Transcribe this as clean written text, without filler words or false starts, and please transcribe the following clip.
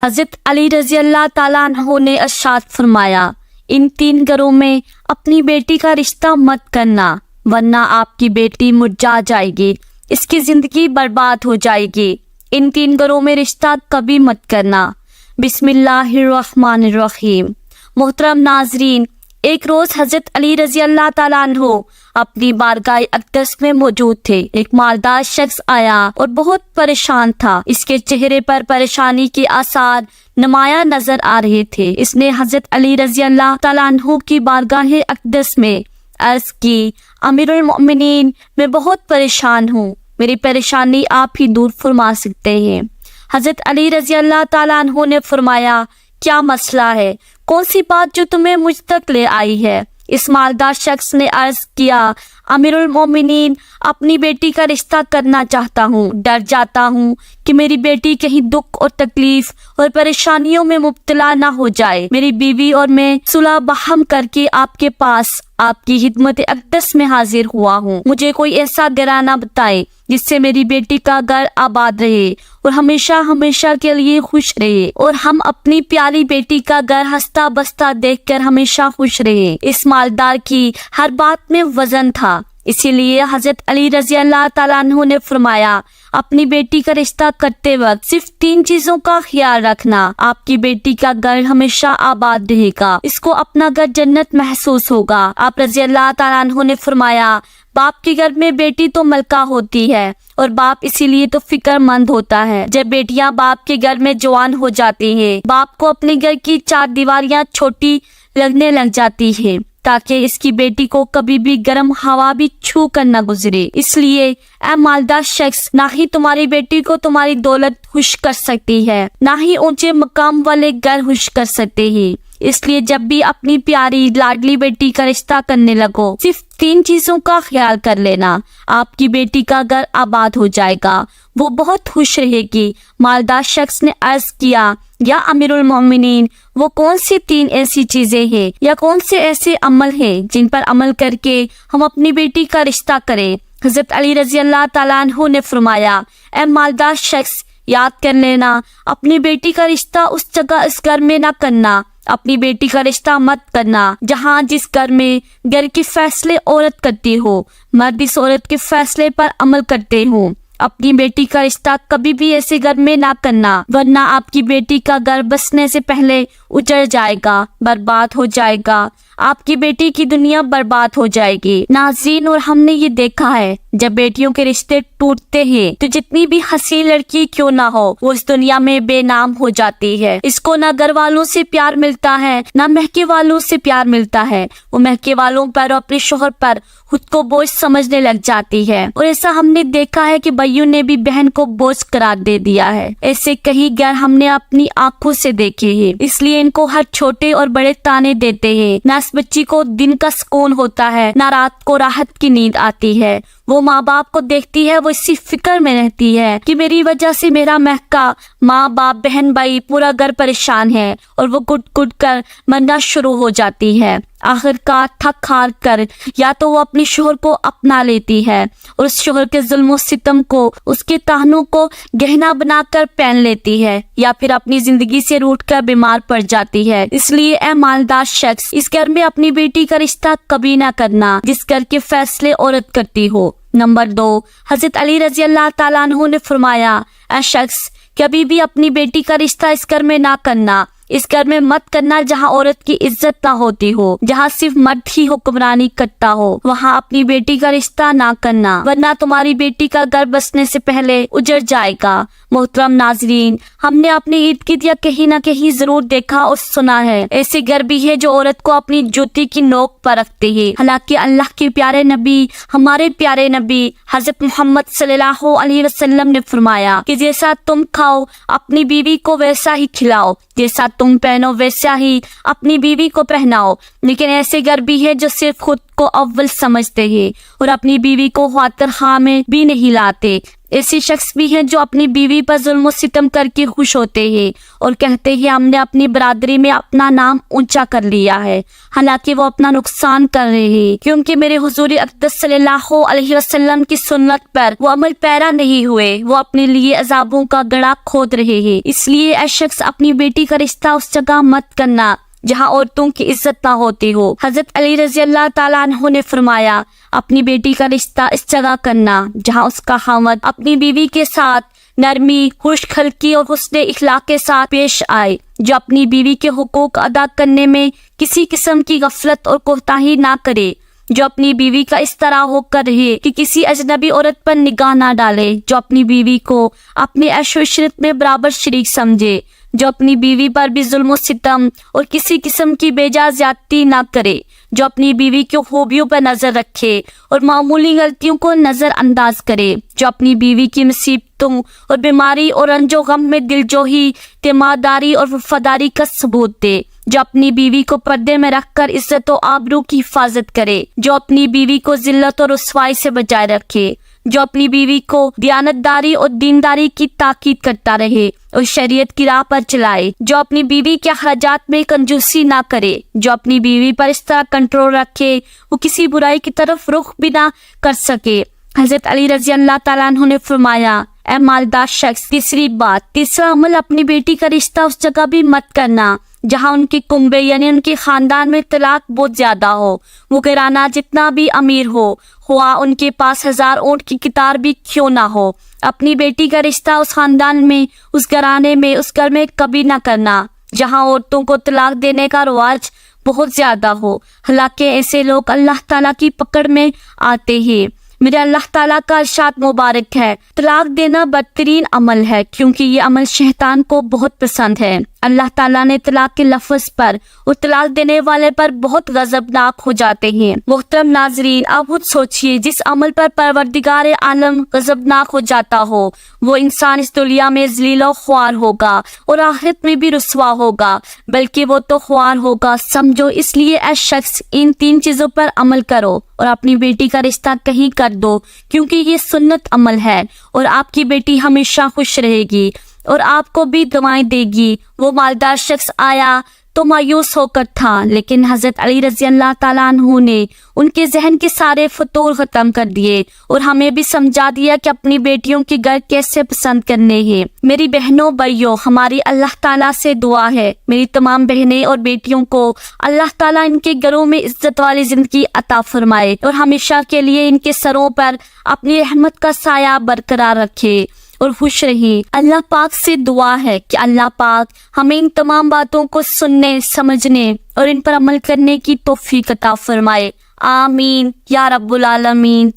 حضرت علی رضی اللہ تعالیٰ عنہ نے ارشاد فرمایا، ان 3 گھروں میں اپنی بیٹی کا رشتہ مت کرنا ورنہ آپ کی بیٹی مرجھا جائے گی، اس کی زندگی برباد ہو جائے گی۔ ان 3 گھروں میں رشتہ کبھی مت کرنا۔ بسم اللہ الرحمن الرحیم۔ محترم ناظرین، ایک روز حضرت علی رضی اللہ تعالیٰ عنہ اپنی بارگاہ اقدس میں موجود تھے۔ ایک مالدار شخص آیا اور بہت پریشان تھا۔ اس کے چہرے پر پریشانی کے آثار نمایاں نظر آ رہے تھے۔ اس نے حضرت علی رضی اللہ تعالیٰ عنہ کی بارگاہ اقدس میں عرض کی، امیر المؤمنین، میں بہت پریشان ہوں، میری پریشانی آپ ہی دور فرما سکتے ہیں۔ حضرت علی رضی اللہ تعالیٰ عنہ نے فرمایا، کیا مسئلہ ہے؟ کون سی بات جو تمہیں مجھ تک لے آئی ہے؟ اس مالدار شخص نے عرض کیا، امیر المومنین، اپنی بیٹی کا رشتہ کرنا چاہتا ہوں، ڈر جاتا ہوں کہ میری بیٹی کہیں دکھ اور تکلیف اور پریشانیوں میں مبتلا نہ ہو جائے۔ میری بیوی اور میں صلح بہم کر کے آپ کے پاس آپ کی خدمت اقدس میں حاضر ہوا ہوں۔ مجھے کوئی ایسا گھرانہ بتائے جس سے میری بیٹی کا گھر آباد رہے اور ہمیشہ ہمیشہ کے لیے خوش رہے، اور ہم اپنی پیاری بیٹی کا گھر ہنستا بستا دیکھ کر ہمیشہ خوش رہے۔ اس مالدار کی ہر بات میں وزن تھا، اسی لیے حضرت علی رضی اللہ تعالیٰ عنہ نے فرمایا، اپنی بیٹی کا رشتہ کرتے وقت صرف 3 چیزوں کا خیال رکھنا۔ آپ کی بیٹی کا گھر ہمیشہ آباد رہے گا، اس کو اپنا گھر جنت محسوس ہوگا۔ آپ رضی اللہ تعالیٰ عنہ نے فرمایا، باپ کے گھر میں بیٹی تو ملکہ ہوتی ہے اور باپ اسی لیے تو فکر مند ہوتا ہے۔ جب بیٹیاں باپ کے گھر میں جوان ہو جاتی ہیں، باپ کو اپنے گھر کی 4 دیواریاں چھوٹی لگنے لگ جاتی ہے تاکہ اس کی بیٹی کو کبھی بھی گرم ہوا بھی چھو کر نہ گزرے۔ اس لیے اے مالدار شخص، نہ ہی تمہاری بیٹی کو تمہاری دولت خوش کر سکتی ہے، نہ ہی اونچے مقام والے گھر خوش کر سکتے ہیں۔ اس لیے جب بھی اپنی پیاری لاڈلی بیٹی کا رشتہ کرنے لگو، صرف 3 چیزوں کا خیال کر لینا، آپ کی بیٹی کا گھر آباد ہو جائے گا، وہ بہت خوش رہے گی۔ مالدار شخص نے عرض کیا، یا امیر المومنین، وہ کون سی 3 ایسی چیزیں ہیں یا کون سے ایسے عمل ہیں جن پر عمل کر کے ہم اپنی بیٹی کا رشتہ کریں؟ حضرت علی رضی اللہ تعالیٰ عنہ نے فرمایا، اے مالدار شخص، یاد کر لینا، اپنی بیٹی کا رشتہ اس جگہ اس گھر میں نہ کرنا، اپنی بیٹی کا رشتہ مت کرنا جہاں جس گھر میں گھر کے فیصلے عورت کرتی ہو، مرد اس عورت کے فیصلے پر عمل کرتے ہوں۔ اپنی بیٹی کا رشتہ کبھی بھی ایسے گھر میں نہ کرنا ورنہ آپ کی بیٹی کا گھر بسنے سے پہلے اجڑ جائے گا، برباد ہو جائے گا، آپ کی بیٹی کی دنیا برباد ہو جائے گی۔ ناظرین، اور ہم نے یہ دیکھا ہے جب بیٹیوں کے رشتے ٹوٹتے ہیں تو جتنی بھی حسین لڑکی کیوں نہ ہو، وہ اس دنیا میں بے نام ہو جاتی ہے۔ اس کو نہ گھر والوں سے پیار ملتا ہے، نہ مہکے والوں سے پیار ملتا ہے، وہ مہکے والوں پر اور اپنے شوہر پر خود کو بوجھ سمجھنے لگ جاتی ہے، اور ایسا ہم نے دیکھا ہے کہ بھائیوں نے بھی بہن کو بوجھ قرار دے دیا ہے۔ ایسے کئی گھر ہم نے اپنی آنکھوں سے دیکھے ہیں، اس لیے ان کو ہر چھوٹے اور بڑے تانے دیتے ہیں۔ نہ اس بچی کو دن کا سکون ہوتا ہے، نہ رات کو راحت کی نیند آتی ہے۔ وہ ماں باپ کو دیکھتی ہے، وہ اسی فکر میں رہتی ہے کہ میری وجہ سے میرا مہکا ماں باپ بہن بھائی پورا گھر پریشان ہے، اور وہ گٹ گٹ کر مرنا شروع ہو جاتی ہے۔ آخر کار تھک ہار کر یا تو وہ اپنے شوہر کو اپنا لیتی ہے اور اس شوہر کے ظلم و ستم کو، اس کے طعنوں کو گہنا بنا کر پہن لیتی ہے، یا پھر اپنی زندگی سے روٹھ کر بیمار پڑ جاتی ہے۔ اس لیے اے مالدار شخص، اس گھر میں اپنی بیٹی کا رشتہ کبھی نہ کرنا جس گھر کے فیصلے عورت کرتی ہو۔ نمبر 2، حضرت علی رضی اللہ تعالیٰ عنہ نے فرمایا، اے شخص، کبھی بھی اپنی بیٹی کا رشتہ اس گھر میں نہ کرنا، اس گھر میں مت کرنا جہاں عورت کی عزت نہ ہوتی ہو، جہاں صرف مرد ہی حکمرانی کرتا ہو، وہاں اپنی بیٹی کا رشتہ نہ کرنا ورنہ تمہاری بیٹی کا گھر بسنے سے پہلے اجڑ جائے گا۔ محترم ناظرین، ہم نے اپنے ارد گرد یا کہیں نہ کہیں ضرور دیکھا اور سنا ہے، ایسے گھر بھی ہے جو عورت کو اپنی جوتی کی نوک پر رکھتے ہیں، حالانکہ اللہ کے پیارے نبی، ہمارے پیارے نبی حضرت محمد صلی اللہ علیہ وسلم نے فرمایا کہ جیسا تم کھاؤ اپنی بیوی کو ویسا ہی کھلاؤ، جیسا تم پہنو ویسا ہی اپنی بیوی کو پہناؤ۔ لیکن ایسے گھر بھی ہے جو صرف خود کو اول سمجھتے ہیں اور اپنی بیوی کو خاطر خواہ میں بھی نہیں لاتے۔ ایسے شخص بھی ہیں جو اپنی بیوی پر ظلم و ستم کر کے خوش ہوتے ہیں اور کہتے ہیں ہم نے اپنی برادری میں اپنا نام اونچا کر لیا ہے، حالانکہ وہ اپنا نقصان کر رہے ہیں، کیونکہ میرے حضور اقدس صلی اللہ علیہ وسلم کی سنت پر وہ عمل پیرا نہیں ہوئے، وہ اپنے لیے عذابوں کا گڑھا کھود رہے ہیں۔ اس لیے اے شخص اپنی بیٹی کا رشتہ اس جگہ مت کرنا جہاں عورتوں کی عزت نہ ہوتی ہو۔ حضرت علی رضی اللہ تعالیٰ عنہ نے فرمایا اپنی بیٹی کا رشتہ اس جگہ کرنا جہاں اس کا خاوند اپنی بیوی کے ساتھ نرمی، خوش خلقی اور حسن اخلاق کے ساتھ پیش آئے، جو اپنی بیوی کے حقوق ادا کرنے میں کسی قسم کی غفلت اور کوتاہی نہ کرے، جو اپنی بیوی کا اس طرح ہو کر رہے کہ کسی اجنبی عورت پر نگاہ نہ ڈالے، جو اپنی بیوی کو اپنے عیش و عشرت میں برابر شریک سمجھے، جو اپنی بیوی پر بھی ظلم و ستم اور کسی قسم کی بے جا زیادتی نہ کرے، جو اپنی بیوی کی خوبیوں پر نظر رکھے اور معمولی غلطیوں کو نظر انداز کرے، جو اپنی بیوی کی مصیبتوں اور بیماری اور رنج و غم میں دلجوئی، تیمارداری اور وفاداری کا ثبوت دے، جو اپنی بیوی کو پردے میں رکھ کر عزت و آبرو کی حفاظت کرے، جو اپنی بیوی کو ذلت اور رسوائی سے بچائے رکھے، جو اپنی بیوی کو دیانتداری اور دینداری کی تاکید کرتا رہے اور شریعت کی راہ پر چلائے، جو اپنی بیوی کے اخراجات میں کنجوسی نہ کرے، جو اپنی بیوی پر اس طرح کنٹرول رکھے وہ کسی برائی کی طرف رخ بھی نہ کر سکے۔ حضرت علی رضی اللہ تعالیٰ عنہ نے فرمایا اے مالدار شخص، تیسرا عمل اپنی بیٹی کا رشتہ اس جگہ بھی مت کرنا جہاں ان کے کنبے یعنی ان کے خاندان میں طلاق بہت زیادہ ہو، وہ گھرانہ جتنا بھی امیر ہو، خواہ ان کے پاس 1000 اونٹ کی قطار بھی کیوں نہ ہو، اپنی بیٹی کا رشتہ اس خاندان میں، اس گھرانے میں، اس گھر میں کبھی نہ کرنا جہاں عورتوں کو طلاق دینے کا رواج بہت زیادہ ہو، حالانکہ ایسے لوگ اللہ تعالیٰ کی پکڑ میں آتے ہیں۔ میرے اللہ تعالیٰ کا ارشاد مبارک ہے، طلاق دینا بدترین عمل ہے کیونکہ یہ عمل شیطان کو بہت پسند ہے۔ اللہ تعالیٰ نے طلاق کے لفظ پر اور طلاق دینے والے پر بہت غضبناک ہو جاتے ہیں۔ محترم ناظرین، آپ خود سوچئے جس عمل پر پروردگار عالم غضبناک ہو جاتا ہو وہ انسان اس دنیا میں ذلیل و خوار ہوگا اور آخرت میں بھی رسوا ہوگا، بلکہ وہ تو خوار ہوگا سمجھو۔ اس لیے اے شخص ان 3 چیزوں پر عمل کرو اور اپنی بیٹی کا رشتہ کہیں کر دو کیونکہ یہ سنت عمل ہے اور آپ کی بیٹی ہمیشہ خوش رہے گی اور آپ کو بھی دعائیں دے گی۔ وہ مالدار شخص آیا تو مایوس ہو کر تھا، لیکن حضرت علی رضی اللہ تعالیٰ عنہ نے ان کے ذہن کے سارے فتور ختم کر دیے اور ہمیں بھی سمجھا دیا کہ اپنی بیٹیوں کے گھر کیسے پسند کرنے ہیں۔ میری بہنوں بھائیوں، ہماری اللہ تعالیٰ سے دعا ہے میری تمام بہنیں اور بیٹیوں کو اللہ تعالیٰ ان کے گھروں میں عزت والی زندگی عطا فرمائے اور ہمیشہ کے لیے ان کے سروں پر اپنی رحمت کا سایہ برقرار رکھے اور خوش رہی۔ اللہ پاک سے دعا ہے کہ اللہ پاک ہمیں ان تمام باتوں کو سننے، سمجھنے اور ان پر عمل کرنے کی توفیق عطا فرمائے۔ آمین یا رب العالمین۔